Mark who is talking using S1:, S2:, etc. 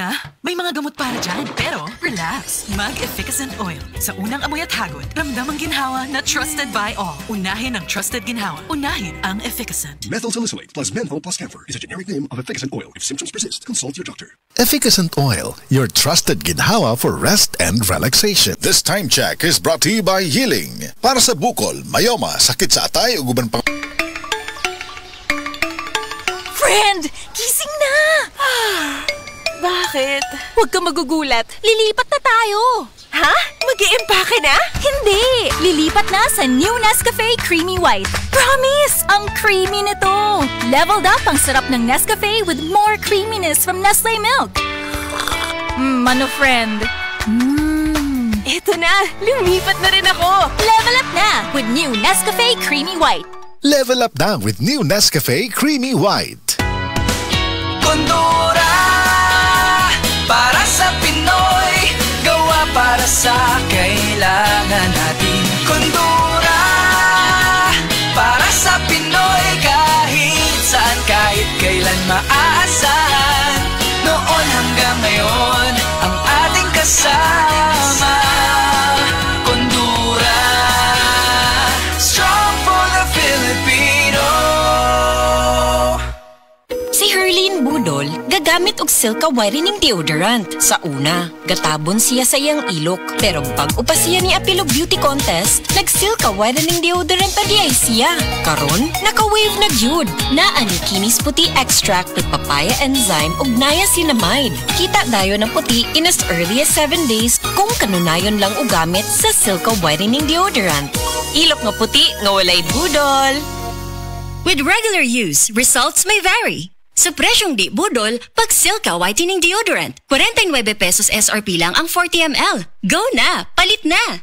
S1: nga, may mga gamot para dyan. Pero, relax. Mag-Efficacent Oil. Sa unang amoy at hagod, ramdam ang ginhawa na trusted by all. Unahin ang trusted ginhawa. Unahin ang Efficacent.
S2: Methyl salicylate plus menthol plus camphor is a generic name of Efficacent Oil. If symptoms persist, consult your doctor.
S3: Efficacent Oil, your trusted ginhawa for rest and relaxation.
S4: This time check is brought to you by Healing. Para sa bukol, mayoma, sakit sa atay, uguban pang...
S5: Friend, gising na!
S6: Bakit?
S5: Huwag ka magugulat. Lilipat na tayo.
S6: Ha? Mag-i-empake na?
S5: Hindi! Lilipat na sa new Nescafe Creamy White. Promise! Ang creamy nito! Leveled up ang sarap ng Nescafe with more creaminess from Nestle Milk. Ano friend?
S6: Eto na! Lumipat na rin ako!
S5: Level up na with new Nescafe Creamy White.
S3: Level up na with new Nescafe Creamy White.
S7: Kondura, para sa Pinoy, gawa para sa kailangan natin. Kondura, para sa Pinoy, kahit saan, kahit kailan maaasahan. Noon hanggang ngayon, ang ating kasama. Kondura, strong for the Filipino.
S8: Si Herlene Budol, gagamit og Silka whitening deodorant. Sa una, gatabon siya sa iyang ilok. Pero bago pa siya ni Apilog Beauty Contest, nag-Silka whitening deodorant na di ay siya. Karon, naka-wave na gyud. Na ani kinis puti extract with papaya enzyme ug niacinamide. Kita dayon ang puti in as early as 7 days kung kanunayon lang og gamit sa Silka whitening deodorant. Ilok nga puti nga walay budol.
S9: With regular use, results may vary. Sa presyong di budol, pag Silka Whitening Deodorant, 49 pesos SRP lang ang 40 ml. Go na! Palit na!